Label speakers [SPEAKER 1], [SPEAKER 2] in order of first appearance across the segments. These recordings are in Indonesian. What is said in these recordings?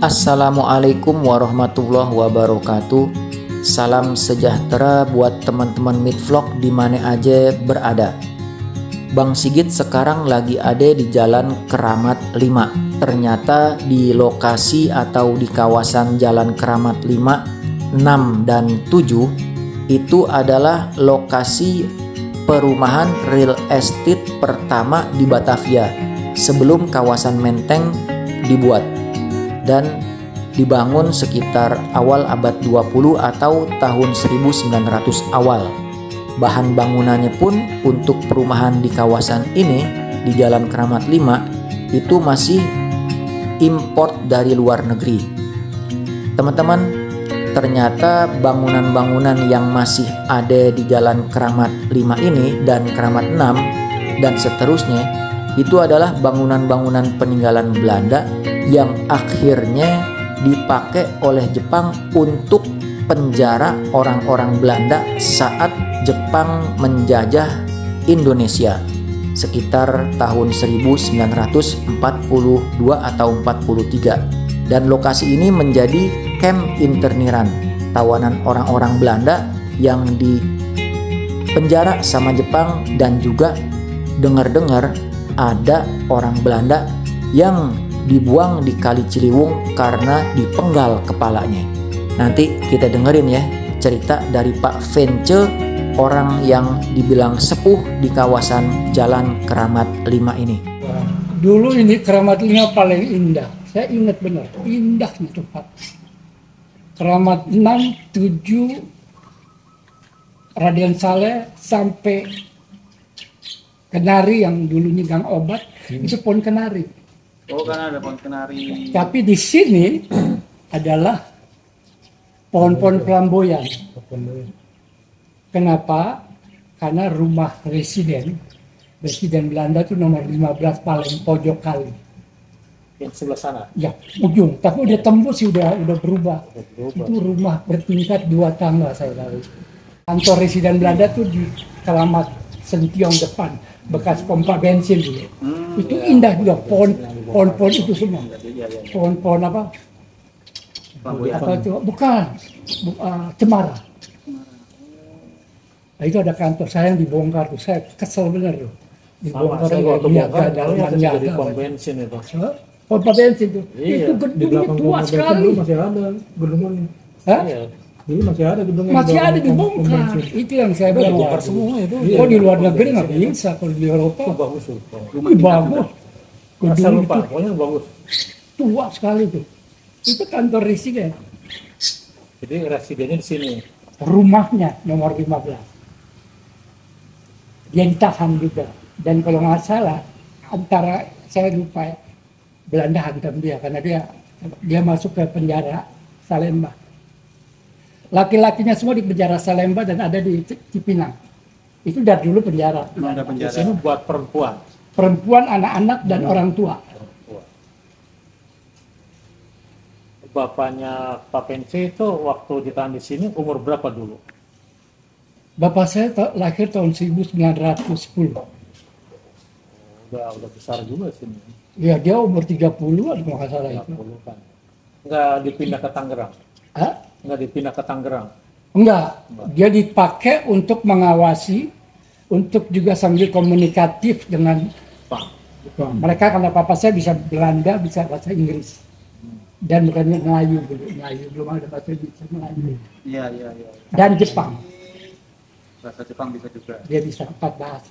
[SPEAKER 1] Assalamualaikum warahmatullahi wabarakatuh. Salam sejahtera buat teman-teman Midvlog di mana aja berada. Bang Sigit sekarang lagi ada di Jalan Keramat 5. Ternyata di lokasi atau di kawasan Jalan Keramat 5, 6 dan 7 itu adalah lokasi perumahan real estate pertama di Batavia sebelum kawasan Menteng dibuat dan dibangun sekitar awal abad 20 atau tahun 1900 awal. Bahan bangunannya pun untuk perumahan di kawasan ini di Jalan Keramat 5 itu masih import dari luar negeri. Teman-teman, ternyata bangunan-bangunan yang masih ada di Jalan Keramat 5 ini dan Keramat 6 dan seterusnya itu adalah bangunan-bangunan peninggalan Belanda yang akhirnya dipakai oleh Jepang untuk penjara orang-orang Belanda saat Jepang menjajah Indonesia sekitar tahun 1942 atau 43, dan lokasi ini menjadi kamp interniran tawanan orang-orang Belanda yang dipenjara sama Jepang, dan juga dengar-dengar ada orang Belanda yang dibuang di Kali Ciliwung karena dipenggal kepalanya. Nanti kita dengerin ya cerita dari Pak Vence, orang yang dibilang sepuh di kawasan Jalan Keramat 5 ini.
[SPEAKER 2] Dulu ini Keramat 5 paling indah. Saya ingat benar, indahnya tempat. Keramat 6, 7, Raden Saleh sampai Kenari yang dulunya Gang Obat, itu Pohon Kenari.
[SPEAKER 3] Oh, kan ada pohon kenari.
[SPEAKER 2] Tapi di sini adalah pohon-pohon flamboyan. Kenapa? Karena rumah residen Belanda itu nomor 15 paling pojok kali.
[SPEAKER 3] Yang sebelah sana.
[SPEAKER 2] Ya, ujung. Tapi udah tembus sih, udah berubah. Itu rumah bertingkat 2 tangga saya tahu. Kantor residen Belanda tuh di Keramat Sentiong depan, bekas pompa bensin dulu. Itu indah juga, pohon-pohon itu semua. Pohon-pohon apa? Apa itu? Bukan, cemara. Nah, itu ada kantor saya yang dibongkar tuh, saya kesel bener tuh. Dibongkar
[SPEAKER 3] jadi pom bensin itu.
[SPEAKER 2] Pompa bensin tuh.
[SPEAKER 4] Iya,
[SPEAKER 2] itu gedungnya tua sekali.
[SPEAKER 4] Masih ada gedungnya.
[SPEAKER 2] Hah?
[SPEAKER 3] Iya.
[SPEAKER 4] Dulu masih ada gedungnya.
[SPEAKER 2] Masih ada dibongkar. Itu yang saya bilang.
[SPEAKER 3] Dibongkar semua itu.
[SPEAKER 2] Oh, di luar negeri nggak bisa, kalau di Eropa.
[SPEAKER 4] Bagus tuh.
[SPEAKER 2] Bagus.
[SPEAKER 4] Asal
[SPEAKER 2] Gedung
[SPEAKER 4] lupa,
[SPEAKER 2] itu
[SPEAKER 4] pokoknya bagus.
[SPEAKER 2] tua sekali tuh. Itu kantor residen.
[SPEAKER 4] Jadi residennya di sini.
[SPEAKER 2] Rumahnya nomor 15. Dia ditahan juga. Dan kalau nggak salah, antara saya lupa ya, Belanda hantam dia karena dia masuk ke penjara Salemba. Laki-lakinya semua di penjara Salemba dan ada di Cipinang. Itu dari dulu penjara.
[SPEAKER 3] Ada
[SPEAKER 4] Di
[SPEAKER 3] penjara.
[SPEAKER 4] sini buat perempuan.
[SPEAKER 2] Perempuan, anak-anak, dan orang tua.
[SPEAKER 4] Bapaknya Pak Vence itu waktu ditahan di sini umur berapa dulu?
[SPEAKER 2] Bapak saya lahir tahun 1910.
[SPEAKER 4] Udah besar juga sini.
[SPEAKER 2] Ya, dia umur 30-an kalau nggak salah itu.
[SPEAKER 4] 30 kan. Nggak dipindah ke Tangerang.
[SPEAKER 2] Hah?
[SPEAKER 4] Nggak dipindah ke Tangerang.
[SPEAKER 2] Enggak, dia dipakai untuk mengawasi, untuk juga sambil komunikatif dengan
[SPEAKER 4] Pak.
[SPEAKER 2] mereka, karena papa saya bisa Belanda, bisa bahasa Inggris. Dan bukannya Melayu dulu, belum ada bahasa bisa Melayu.
[SPEAKER 3] Iya.
[SPEAKER 2] Dan Jepang,
[SPEAKER 3] Bahasa Jepang bisa juga.
[SPEAKER 2] dia bisa 4 bahasa.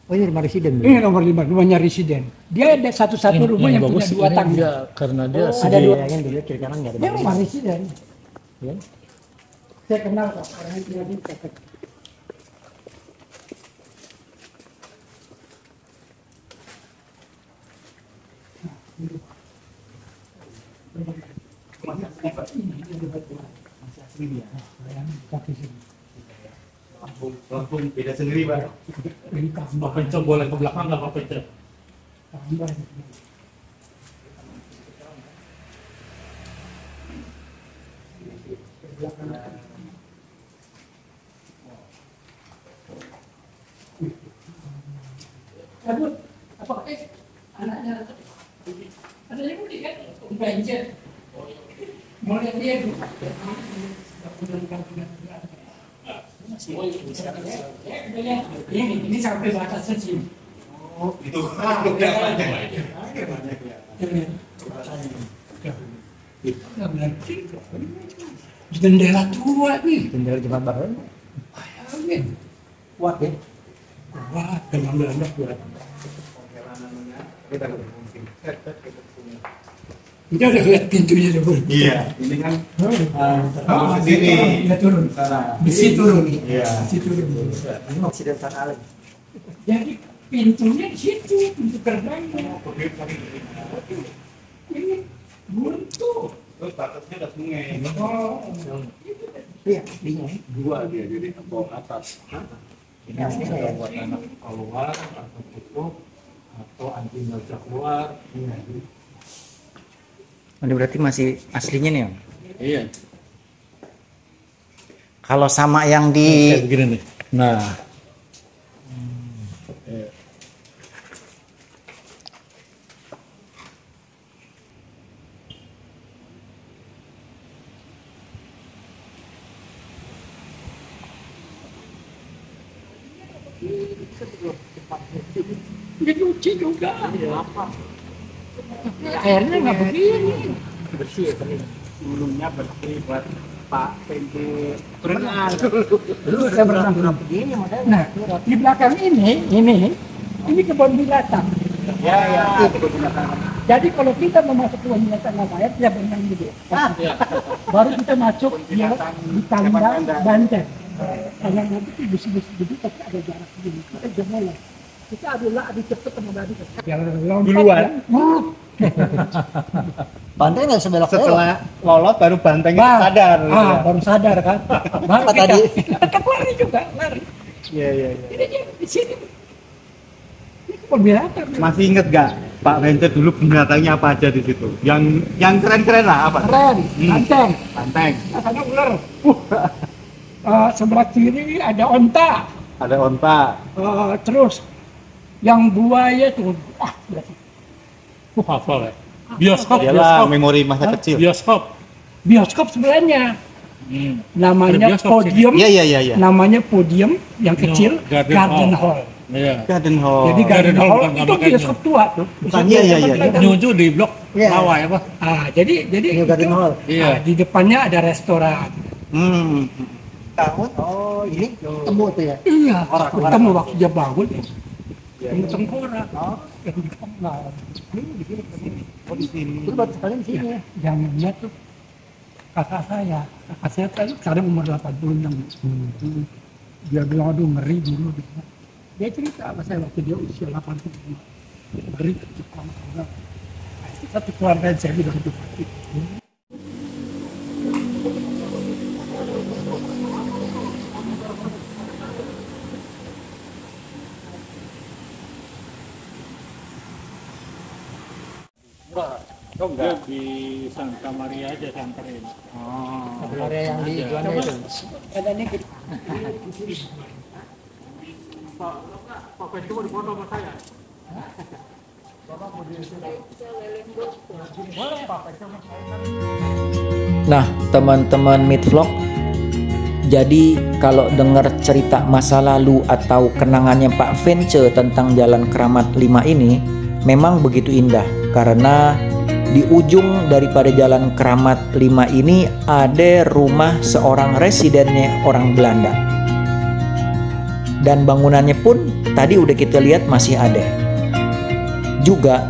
[SPEAKER 1] Oh, ini rumah residen.
[SPEAKER 2] Ini nomor 5, rumahnya residen. Dia ada satu-satu rumah yang punya 2 tangga.
[SPEAKER 4] Karena dia
[SPEAKER 2] Ada 2.
[SPEAKER 1] Yang dulu kiri kanan nggak ada.
[SPEAKER 2] Dia rumah residen.
[SPEAKER 4] Ya.
[SPEAKER 2] Saya kenal kok, orang yang tinggal di Tepet.
[SPEAKER 3] Lampung beda sendiri, Pak.
[SPEAKER 4] Pak Vence boleh ke belakang nggak Pak Vence?
[SPEAKER 2] Aduh, apa anaknya Ada yang mudik kan? Banjir. Mau lihat dia dulu. Ini sampai batas sini.
[SPEAKER 3] Oh, itu.
[SPEAKER 2] Jendela tua nih.
[SPEAKER 1] Jendela zaman baru.
[SPEAKER 2] Bayangin.
[SPEAKER 1] Kuat ya.
[SPEAKER 2] Wah, dengan Belanda buat. Kita udah lihat pintunya dulu.
[SPEAKER 3] Iya, ini kan
[SPEAKER 2] Sini. Turun. Besi turun.
[SPEAKER 3] Iya.
[SPEAKER 2] Besi turun.
[SPEAKER 1] Ini Occidental Island.
[SPEAKER 2] Jadi pintunya di situ, pintu gerbangnya. Ini buntu.
[SPEAKER 3] Terus batasnya udah sungai.
[SPEAKER 2] Oh,
[SPEAKER 1] Iya, aslinya.
[SPEAKER 3] Dua dia jadi bawah atas.
[SPEAKER 4] Ini bisa buat anak keluar atau tutup atau anjing nggak bisa keluar.
[SPEAKER 1] Ini berarti masih aslinya nih, Om.
[SPEAKER 4] Iya.
[SPEAKER 1] Kalau sama yang di
[SPEAKER 4] Kayak begini nih. Nah,
[SPEAKER 2] dia cuci juga. Airnya nggak begini.
[SPEAKER 3] Bersih ya, dulunya bersih buat Pak pintu berenang.
[SPEAKER 2] Dulu saya berenang begini modelnya. Nah, di belakang ini kebun binatang.
[SPEAKER 3] Ya, ya.
[SPEAKER 2] Jadi kalau kita mau masuk kebun binatang namanya kita berenang gitu. Baru kita masuk dia di kandang banteng. Karena nanti itu besi-besi gitu tapi ada jarak begini. Kita jangan kita adu cepet sama tadi. Yang
[SPEAKER 3] Duluan.
[SPEAKER 1] Banteng nggak sebelok
[SPEAKER 3] Setelah lolos baru banteng itu
[SPEAKER 2] Bang.
[SPEAKER 3] sadar.
[SPEAKER 2] Baru sadar kan. Baru
[SPEAKER 1] Apa
[SPEAKER 2] kita
[SPEAKER 1] tadi?
[SPEAKER 2] tetap lari juga, lari.
[SPEAKER 3] Iya, iya, iya.
[SPEAKER 2] Ini dia di sini. Ini kebun binatang.
[SPEAKER 3] Masih inget gak Pak Venture dulu binatangnya apa aja di situ? Yang keren-keren lah apa?
[SPEAKER 2] Keren, banteng.
[SPEAKER 3] Banteng.
[SPEAKER 2] Nah, sana ular. Sebelah kiri ada onta.
[SPEAKER 3] Ada onta.
[SPEAKER 2] Terus yang buaya tuh,
[SPEAKER 4] hafal ya. Bioskop,
[SPEAKER 3] Iyalah memori masa kecil.
[SPEAKER 2] bioskop sebelahnya. Namanya
[SPEAKER 4] Ada bioskop
[SPEAKER 2] podium.
[SPEAKER 3] Iya, iya, iya, iya.
[SPEAKER 2] Namanya podium yang kecil, Garden Hall.
[SPEAKER 4] Iya.
[SPEAKER 3] Garden Hall.
[SPEAKER 2] Jadi Garden Hall
[SPEAKER 4] bukan
[SPEAKER 2] itu
[SPEAKER 4] makanya.
[SPEAKER 2] bioskop tua tuh.
[SPEAKER 3] Bukan, iya, iya, iya.
[SPEAKER 4] Nyuju di blok
[SPEAKER 1] Iya.
[SPEAKER 4] Lawai apa?
[SPEAKER 2] Jadi
[SPEAKER 1] New Garden
[SPEAKER 2] itu,
[SPEAKER 1] Hall.
[SPEAKER 4] Iya.
[SPEAKER 2] di depannya ada restoran.
[SPEAKER 1] Tahun, oh ini temu tuh ya.
[SPEAKER 2] Iya,
[SPEAKER 3] Orang-orang.
[SPEAKER 2] ketemu waktu dia bangun.
[SPEAKER 3] Iya,
[SPEAKER 2] Ketemu
[SPEAKER 3] iya.
[SPEAKER 2] tengkorak.
[SPEAKER 1] Oh,
[SPEAKER 2] Yang di kamar.
[SPEAKER 3] Oh, di sini.
[SPEAKER 1] itu baru sekali di sini ya.
[SPEAKER 2] Yang lihat tuh kakak saya kan sekarang umur 86. Dia bilang aduh ngeri dulu. Dia cerita sama saya waktu dia usia 80. Ngeri Jepang. Nah, itu satu keluarga yang saya bilang itu.
[SPEAKER 4] Oh enggak, di Santa Maria aja samperin.
[SPEAKER 1] Area yang di Juanda itu.
[SPEAKER 2] Ada nih
[SPEAKER 4] Pak Festival di foto sama saya.
[SPEAKER 1] Nah, teman-teman Midvlog, jadi kalau dengar cerita masa lalu atau kenangannya Pak Vence tentang Jalan Keramat 5 ini memang begitu indah, karena di ujung daripada Jalan Keramat 5 ini ada rumah seorang residennya orang Belanda. Dan bangunannya pun tadi udah kita lihat masih ada. Juga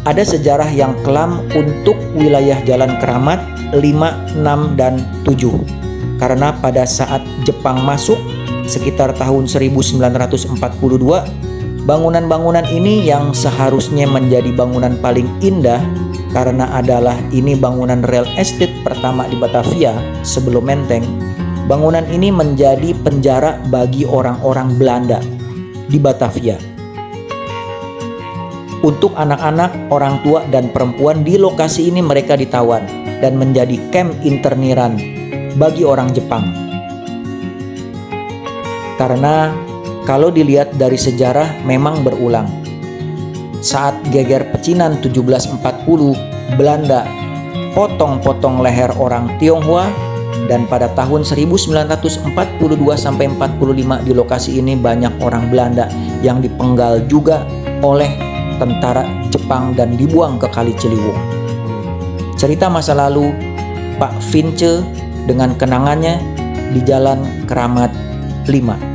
[SPEAKER 1] ada sejarah yang kelam untuk wilayah Jalan Keramat 5, 6, dan 7. Karena pada saat Jepang masuk sekitar tahun 1942, bangunan-bangunan ini yang seharusnya menjadi bangunan paling indah karena adalah ini bangunan real estate pertama di Batavia sebelum Menteng. Bangunan ini menjadi penjara bagi orang-orang Belanda di Batavia. Untuk anak-anak, orang tua, dan perempuan di lokasi ini mereka ditawan dan menjadi camp interniran bagi orang Jepang. Karena kalau dilihat dari sejarah memang berulang. saat geger pecinan 1740, Belanda potong-potong leher orang Tionghoa, dan pada tahun 1942 sampai 45 di lokasi ini banyak orang Belanda yang dipenggal juga oleh tentara Jepang dan dibuang ke Kali Ciliwung. Cerita masa lalu Pak Vince dengan kenangannya di Jalan Keramat 5.